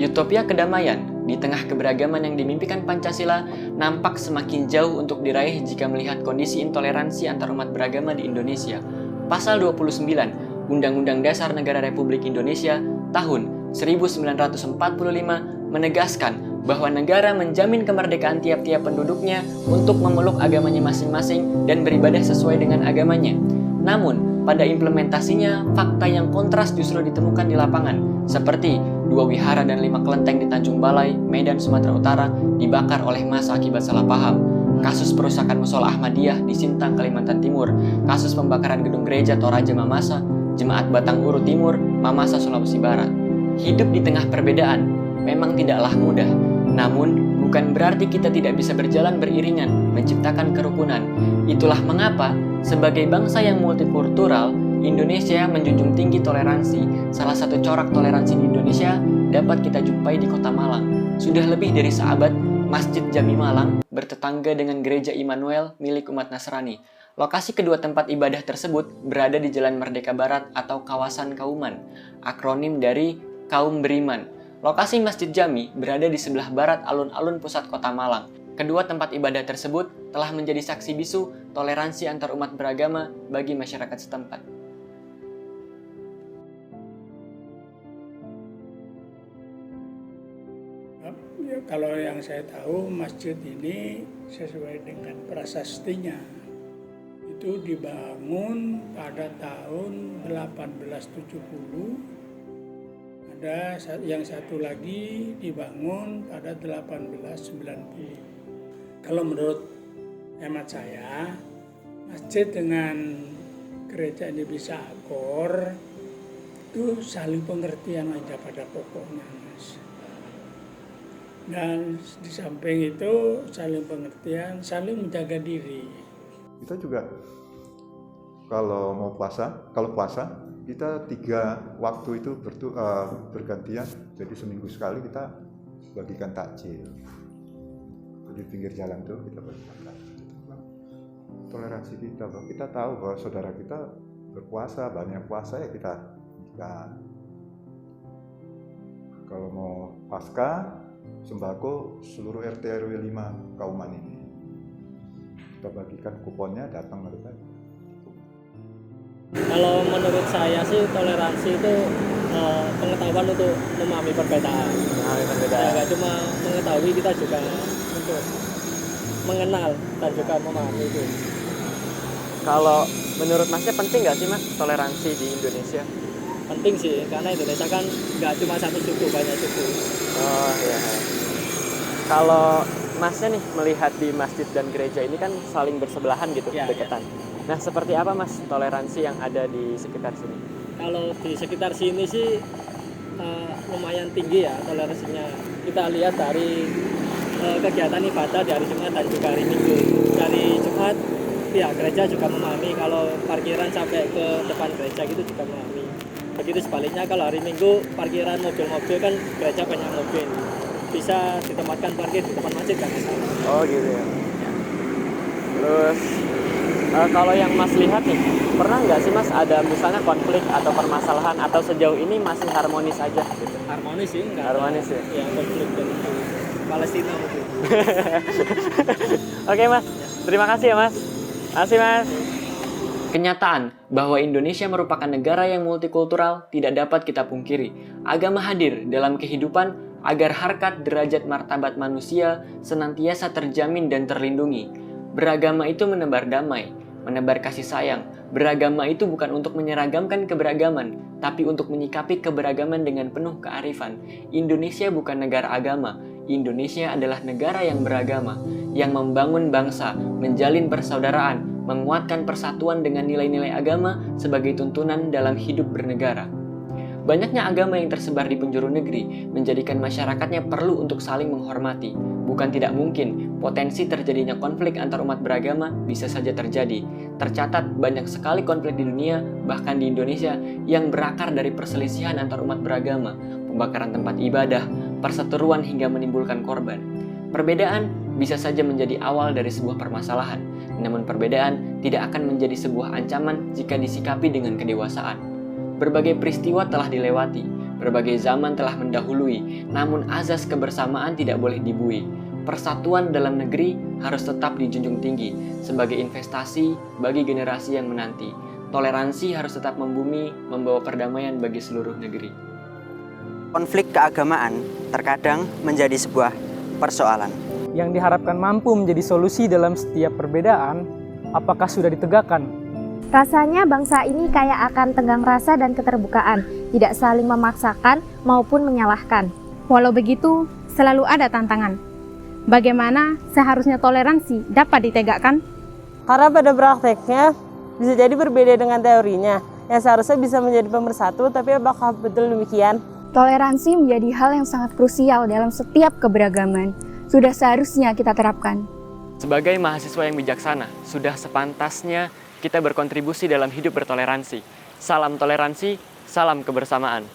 Utopia kedamaian di tengah keberagaman yang dimimpikan Pancasila nampak semakin jauh untuk diraih jika melihat kondisi intoleransi antar umat beragama di Indonesia. Pasal 29 Undang-Undang Dasar Negara Republik Indonesia tahun 1945 menegaskan bahwa negara menjamin kemerdekaan tiap-tiap penduduknya untuk memeluk agamanya masing-masing dan beribadah sesuai dengan agamanya. Namun, pada implementasinya, fakta yang kontras justru ditemukan di lapangan, seperti 2 wihara dan 5 kelenteng di Tanjung Balai, Medan, Sumatera Utara dibakar oleh massa akibat salah paham. Kasus perusakan Musola Ahmadiyah di Sintang, Kalimantan Timur, kasus pembakaran gedung gereja Toraja Mamasa, Jemaat Batang Uru Timur, Mamasa, Sulawesi Barat. Hidup di tengah perbedaan memang tidaklah mudah, namun bukan berarti kita tidak bisa berjalan beriringan, menciptakan kerukunan. Itulah mengapa, sebagai bangsa yang multikultural, Indonesia menjunjung tinggi toleransi. Salah satu corak toleransi di Indonesia dapat kita jumpai di Kota Malang. Sudah lebih dari seabad, Masjid Jami Malang bertetangga dengan Gereja Immanuel milik umat Nasrani. Lokasi kedua tempat ibadah tersebut berada di Jalan Merdeka Barat atau kawasan Kauman, akronim dari Kaum Beriman. Lokasi Masjid Jami berada di sebelah barat alun-alun pusat Kota Malang. Kedua tempat ibadah tersebut telah menjadi saksi bisu toleransi antar umat beragama bagi masyarakat setempat. Ya, kalau yang saya tahu, masjid ini sesuai dengan prasastinya itu dibangun pada tahun 1870. Ada yang satu lagi dibangun pada 1890. Kalau menurut hemat saya, masjid dengan gereja ini bisa akor, itu saling pengertian aja pada pokoknya, Mas. Dan di samping itu saling pengertian, saling menjaga diri. Kita juga kalau puasa kita 3 waktu itu bergantian, jadi seminggu sekali kita bagikan takjil di pinggir jalan tuh, kita bagikan takjil. Toleransi kita, bahwa kita tahu bahwa saudara kita berpuasa, banyak puasa, ya kita kalau mau pasca sembako seluruh RT RW 5 Kauman ini kita bagikan kuponnya, datang mereka. Kalau menurut saya sih toleransi itu pengetahuan untuk memahami perbedaan. Tidak cuma mengetahui, kita juga untuk mengenal dan juga memahami itu. Kalau menurut Masnya penting nggak sih Mas toleransi di Indonesia? Penting sih, karena Indonesia kan nggak cuma satu suku, banyak suku. Oh iya. Kalau Masnya nih melihat di masjid dan gereja ini kan saling bersebelahan gitu, dekatan. Nah, seperti apa Mas toleransi yang ada di sekitar sini? Kalau di sekitar sini sih lumayan tinggi ya toleransinya. Kita lihat dari kegiatan ibadah di hari Jumat dan juga hari Minggu. Dari Jumat, ya gereja juga memahami, kalau parkiran sampai ke depan gereja gitu juga memahami. Begitu sebaliknya, kalau hari Minggu parkiran mobil-mobil kan gereja banyak mobil, bisa ditempatkan parkir di depan masjid kan misalnya. Oh gitu ya. Terus kalau yang Mas lihat nih, pernah nggak sih Mas ada misalnya konflik atau permasalahan atau sejauh ini masih harmonis aja gitu? Harmonis sih, enggak harmonis ya? Ya, konflik dengan Palestina mungkin. Oke Mas, terima kasih ya Mas. Makasih Mas. Kenyataan bahwa Indonesia merupakan negara yang multikultural tidak dapat kita pungkiri. Agama hadir dalam kehidupan agar harkat derajat martabat manusia senantiasa terjamin dan terlindungi. Beragama itu menebar damai, menebar kasih sayang. Beragama itu bukan untuk menyeragamkan keberagaman, tapi untuk menyikapi keberagaman dengan penuh kearifan. Indonesia bukan negara agama. Indonesia adalah negara yang beragama, yang membangun bangsa, menjalin persaudaraan, menguatkan persatuan dengan nilai-nilai agama sebagai tuntunan dalam hidup bernegara. Banyaknya agama yang tersebar di penjuru negeri menjadikan masyarakatnya perlu untuk saling menghormati. Bukan tidak mungkin, potensi terjadinya konflik antar umat beragama bisa saja terjadi. Tercatat banyak sekali konflik di dunia, bahkan di Indonesia, yang berakar dari perselisihan antar umat beragama, pembakaran tempat ibadah, perseteruan hingga menimbulkan korban. Perbedaan bisa saja menjadi awal dari sebuah permasalahan, namun perbedaan tidak akan menjadi sebuah ancaman jika disikapi dengan kedewasaan. Berbagai peristiwa telah dilewati, Berbagai zaman telah mendahului, namun azas kebersamaan tidak boleh dibui. Persatuan dalam negeri harus tetap dijunjung tinggi sebagai investasi bagi generasi yang menanti. Toleransi harus tetap membumi, membawa perdamaian bagi seluruh negeri. Konflik keagamaan terkadang menjadi sebuah persoalan yang diharapkan mampu menjadi solusi dalam setiap perbedaan, apakah sudah ditegakkan? Rasanya bangsa ini kayak akan tenggang rasa dan keterbukaan, tidak saling memaksakan maupun menyalahkan. Walau begitu, selalu ada tantangan. Bagaimana seharusnya toleransi dapat ditegakkan? Karena pada prakteknya bisa jadi berbeda dengan teorinya, yang seharusnya bisa menjadi pemersatu, tapi apakah betul demikian? Toleransi menjadi hal yang sangat krusial dalam setiap keberagaman. Sudah seharusnya kita terapkan. Sebagai mahasiswa yang bijaksana, sudah sepantasnya kita berkontribusi dalam hidup bertoleransi. Salam toleransi, salam kebersamaan.